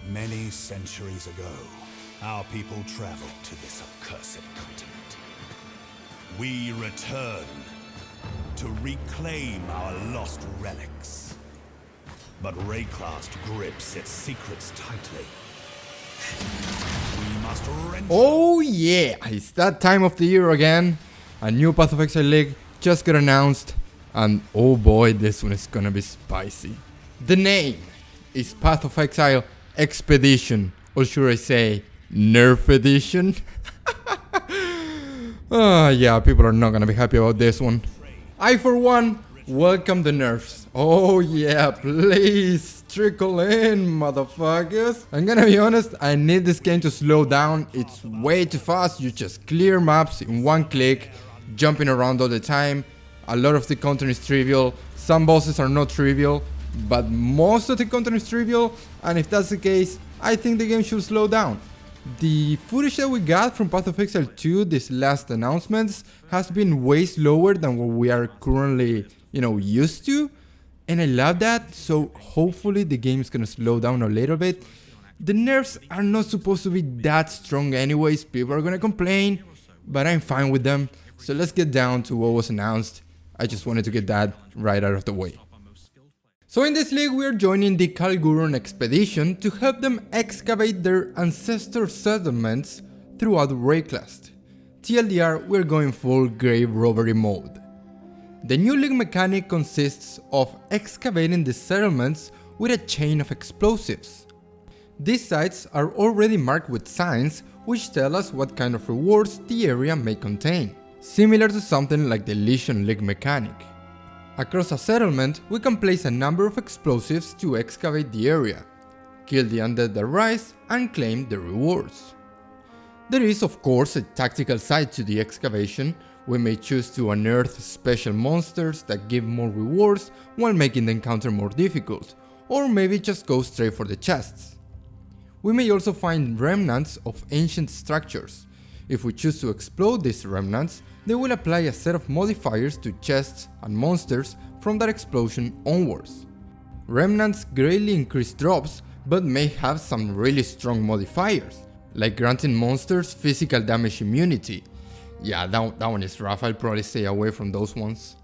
Many centuries ago, our people traveled to this accursed continent. We return to reclaim our lost relics. But Rayclast grips its secrets tightly. We must rent. Oh yeah, it's that time of the year again. A new Path of Exile League just got announced, and oh boy, this one is gonna be spicy. The name is Path of Exile Expedition, or should I say, Nerf Edition? Yeah, people are not gonna be happy about this one. I, for one, welcome the nerfs. Oh yeah, please trickle in, motherfuckers. I'm gonna be honest, I need this game to slow down. It's way too fast. You just clear maps in one click, jumping around all the time. A lot of the content is trivial. Some bosses are not trivial, but most of the content is trivial, and if that's the case, I think the game should slow down. The footage that we got from Path of Exile 2, these last announcements, has been way slower than what we are currently, used to, and I love that. So hopefully the game is gonna slow down a little bit. The nerfs are not supposed to be that strong anyways. People are gonna complain, but I'm fine with them. So let's get down to what was announced. I just wanted to get that right out of the way. So in this league we are joining the Kalguuran expedition to help them excavate their ancestor settlements throughout Rayclast. TLDR, we're going full grave robbery mode. The new league mechanic consists of excavating the settlements with a chain of explosives. These sites are already marked with signs which tell us what kind of rewards the area may contain, similar to something like the Legion league mechanic. Across a settlement, we can place a number of explosives to excavate the area, kill the undead that rise, and claim the rewards. There is of course a tactical side to the excavation. We may choose to unearth special monsters that give more rewards while making the encounter more difficult, or maybe just go straight for the chests. We may also find remnants of ancient structures. If we choose to explode these remnants, they will apply a set of modifiers to chests and monsters from that explosion onwards. Remnants greatly increase drops, but may have some really strong modifiers, like granting monsters physical damage immunity. Yeah, that one is rough. I'll probably stay away from those ones.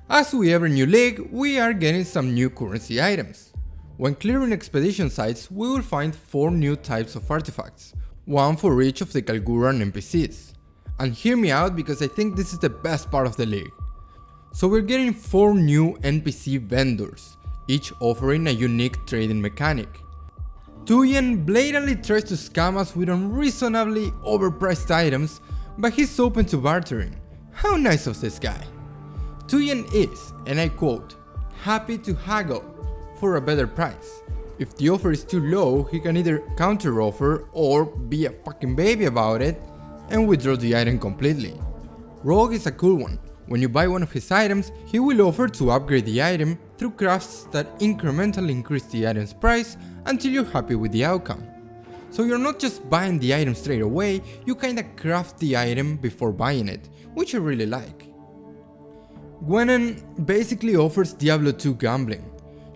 As with every new league, we are getting some new currency items. When clearing expedition sites, we will find 4 new types of artifacts, one for each of the Kalguuran NPCs. And hear me out, because I think this is the best part of the league. So we're getting 4 new NPC vendors, each offering a unique trading mechanic. Tuyen blatantly tries to scam us with unreasonably overpriced items, but he's open to bartering. How nice of this guy. Tuyen is, and I quote, happy to haggle for a better price. If the offer is too low, he can either counter offer or be a fucking baby about it and withdraw the item completely. Rogue is a cool one. When you buy one of his items, he will offer to upgrade the item through crafts that incrementally increase the item's price until you're happy with the outcome. So you're not just buying the item straight away, you kinda craft the item before buying it, which I really like. Gwennen basically offers Diablo 2 gambling.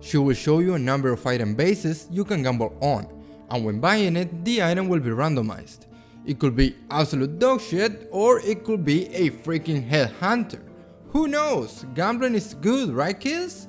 She will show you a number of item bases you can gamble on, and when buying it, the item will be randomized. It could be absolute dog shit, or it could be a freaking headhunter. Who knows? Gambling is good, right kids?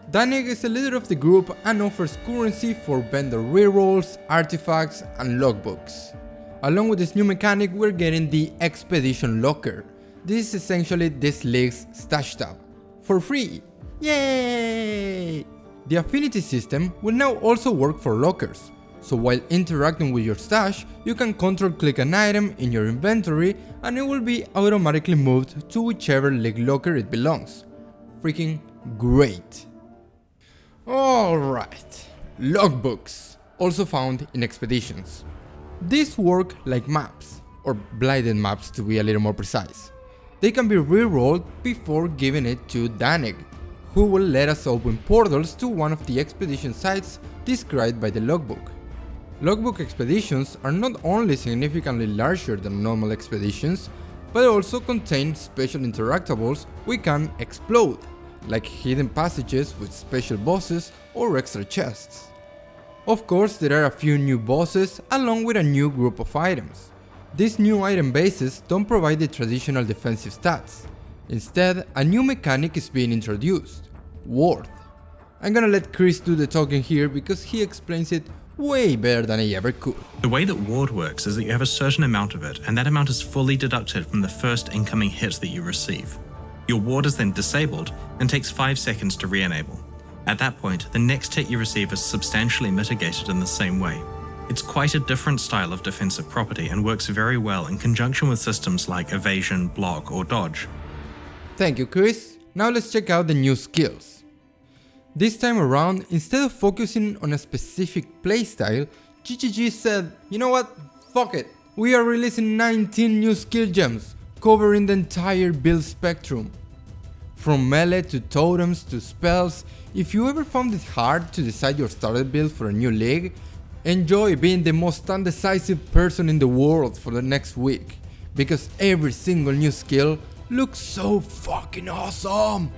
Danig is the leader of the group and offers currency for vendor rerolls, artifacts, and logbooks. Along with this new mechanic, we're getting the Expedition Locker. This is essentially this league's stash tab. For free! Yay! The affinity system will now also work for lockers. So while interacting with your stash, you can control-click an item in your inventory and it will be automatically moved to whichever league locker it belongs. Freaking great! Alright, logbooks, also found in expeditions. These work like maps, or blinded maps to be a little more precise. They can be re-rolled before giving it to Danig, who will let us open portals to one of the expedition sites described by the logbook. Logbook expeditions are not only significantly larger than normal expeditions, but also contain special interactables we can explode, like hidden passages with special bosses or extra chests. Of course, there are a few new bosses along with a new group of items. These new item bases don't provide the traditional defensive stats. Instead, a new mechanic is being introduced: Ward. I'm gonna let Chris do the talking here because he explains it way better than I ever could. The way that ward works is that you have a certain amount of it, and that amount is fully deducted from the first incoming hit that you receive. Your ward is then disabled and takes 5 seconds to re-enable. At that point, the next hit you receive is substantially mitigated in the same way. It's quite a different style of defensive property and works very well in conjunction with systems like evasion, block, or dodge. Thank you, Chris. Now let's check out the new skills. This time around, instead of focusing on a specific playstyle, GGG said, you know what, fuck it. We are releasing 19 new skill gems, covering the entire build spectrum. From melee to totems to spells, if you ever found it hard to decide your starter build for a new league, enjoy being the most undecisive person in the world for the next week, because every single new skill looks so fucking awesome!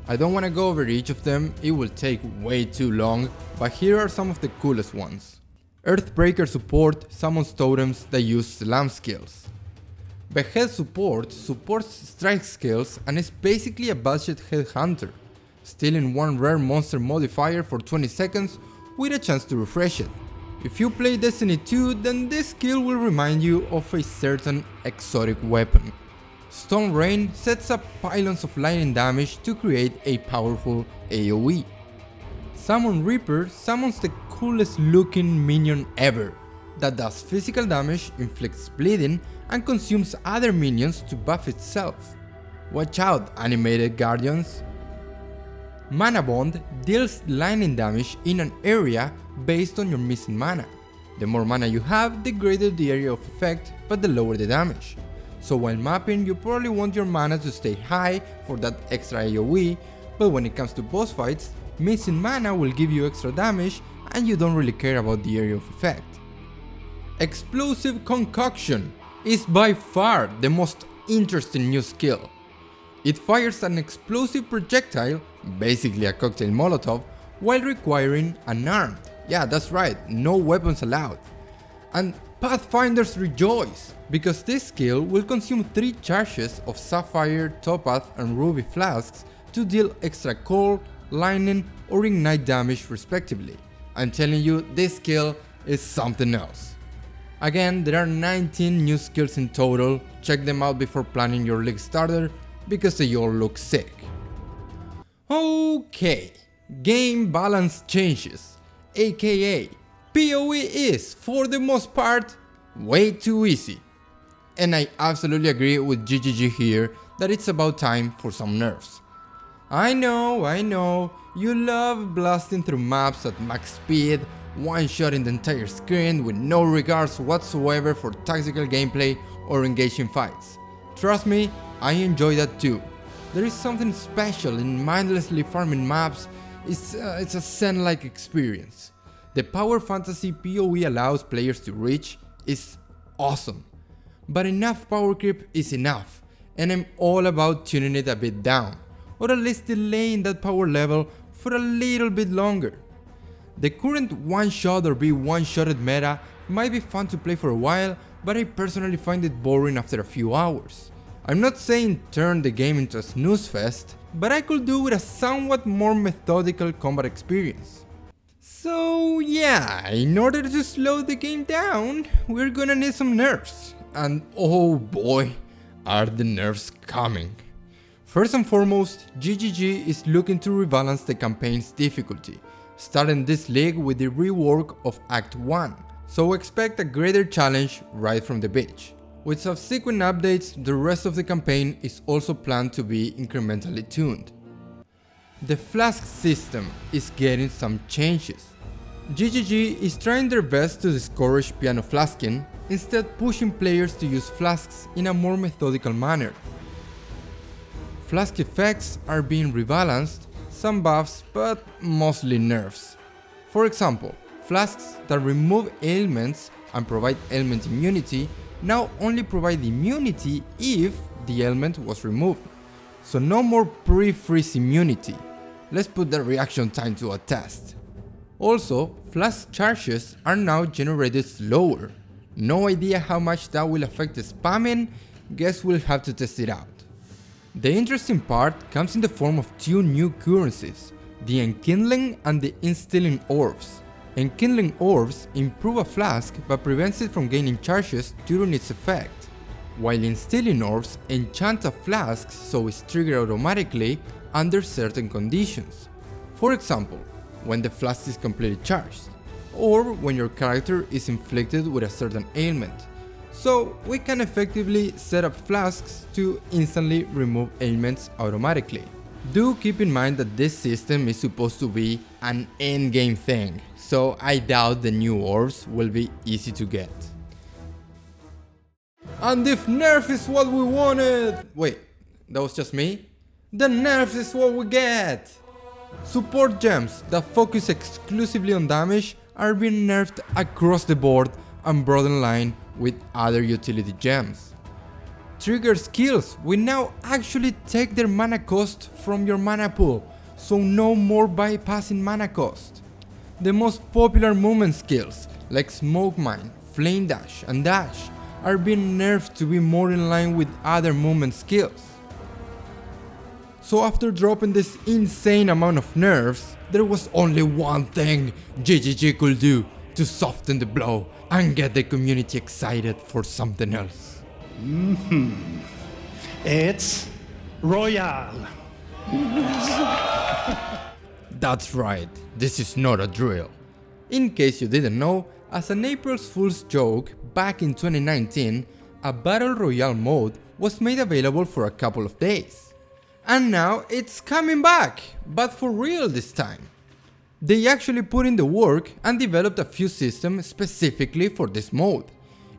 I don't want to go over each of them, it will take way too long, but here are some of the coolest ones. Earthbreaker support summons totems that use slam skills. Behead support supports strike skills and is basically a budget headhunter, stealing one rare monster modifier for 20 seconds with a chance to refresh it. If you play Destiny 2, then this skill will remind you of a certain exotic weapon. Stone Rain sets up pylons of lightning damage to create a powerful AoE. Summon Reaper summons the coolest looking minion ever, that does physical damage, inflicts bleeding, and consumes other minions to buff itself. Watch out, animated guardians! Mana Bond deals lightning damage in an area based on your missing mana. The more mana you have, the greater the area of effect, but the lower the damage. So while mapping, you probably want your mana to stay high for that extra AoE, but when it comes to boss fights, missing mana will give you extra damage and you don't really care about the area of effect. Explosive Concoction is by far the most interesting new skill. It fires an explosive projectile, basically a cocktail molotov, while requiring an arm. Yeah, that's right, no weapons allowed. And Pathfinders rejoice, because this skill will consume 3 charges of Sapphire, Topaz and Ruby flasks to deal extra cold, lightning or ignite damage respectively. I'm telling you, this skill is something else. Again, there are 19 new skills in total, check them out before planning your league starter, because they all look sick. Okay, game balance changes, aka PoE is, for the most part, way too easy. And I absolutely agree with GGG here that it's about time for some nerfs. I know, you love blasting through maps at max speed, one-shotting the entire screen with no regards whatsoever for tactical gameplay or engaging fights. Trust me, I enjoy that too. There is something special in mindlessly farming maps, it's a zen-like experience. The power fantasy PoE allows players to reach is awesome. But enough power creep is enough, and I'm all about tuning it a bit down, or at least delaying that power level for a little bit longer. The current one-shot or be one-shotted meta might be fun to play for a while, but I personally find it boring after a few hours. I'm not saying turn the game into a snooze fest, but I could do with a somewhat more methodical combat experience. So yeah, in order to slow the game down, we're gonna need some nerfs. And oh boy, are the nerfs coming. First and foremost, GGG is looking to rebalance the campaign's difficulty, starting this league with the rework of Act 1, so expect a greater challenge right from the beach. With subsequent updates, the rest of the campaign is also planned to be incrementally tuned. The Flask system is getting some changes. GGG is trying their best to discourage piano flasking, instead pushing players to use flasks in a more methodical manner. Flask effects are being rebalanced, some buffs but mostly nerfs. For example, flasks that remove ailments and provide ailment immunity now only provide immunity if the ailment was removed. So no more pre-freeze immunity. Let's put the reaction time to a test. Also, Flask Charges are now generated slower. No idea how much that will affect the spamming, guess we'll have to test it out. The interesting part comes in the form of two new currencies, the Enkindling and the Instilling Orbs. Enkindling Orbs improve a flask but prevents it from gaining charges during its effect, while Instilling Orbs enchant a flask so it's triggered automatically under certain conditions. For example, when the flask is completely charged, or when your character is inflicted with a certain ailment. So we can effectively set up flasks to instantly remove ailments automatically. Do keep in mind that this system is supposed to be an endgame thing, so I doubt the new orbs will be easy to get. And if nerf is what we wanted! Wait, that was just me? The nerfs is what we get! Support gems that focus exclusively on damage are being nerfed across the board and brought in line with other utility gems. Trigger skills will now actually take their mana cost from your mana pool, so no more bypassing mana cost. The most popular movement skills like Smoke Mine, Flame Dash and Dash are being nerfed to be more in line with other movement skills. So after dropping this insane amount of nerfs, there was only one thing GGG could do to soften the blow and get the community excited for something else. It's Royale. That's right, this is not a drill. In case you didn't know, as an April Fool's joke, back in 2019, a Battle Royale mode was made available for a couple of days. And now it's coming back, but for real this time. They actually put in the work and developed a few systems specifically for this mode,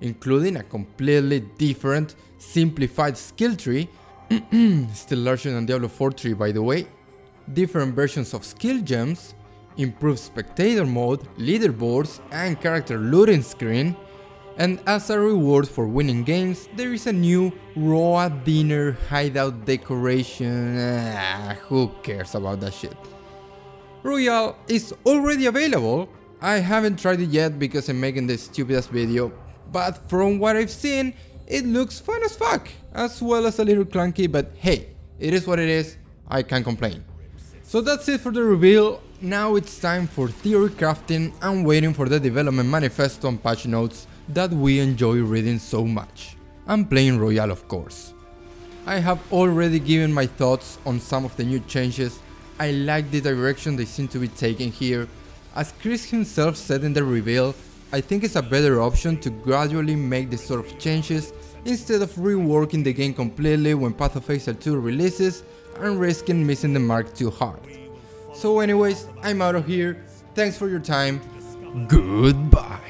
including a completely different, simplified skill tree, still larger than Diablo 4 tree by the way, different versions of skill gems, improved spectator mode, leaderboards and character looting screen, and as a reward for winning games, there is a new raw dinner hideout decoration. Who cares about that shit? Royale is already available. I haven't tried it yet because I'm making this stupid ass video, but from what I've seen, it looks fun as fuck, as well as a little clunky, but hey, it is what it is, I can't complain. So that's it for the reveal. Now it's time for theory crafting and waiting for the development manifesto and patch notes that we enjoy reading so much. I'm playing Royale, of course. I have already given my thoughts on some of the new changes. I like the direction they seem to be taking here. As Chris himself said in the reveal, I think it's a better option to gradually make this sort of changes instead of reworking the game completely when pathofexile 2 releases and risking missing the mark too hard. So anyways, I'm out of here. Thanks for your time. Goodbye.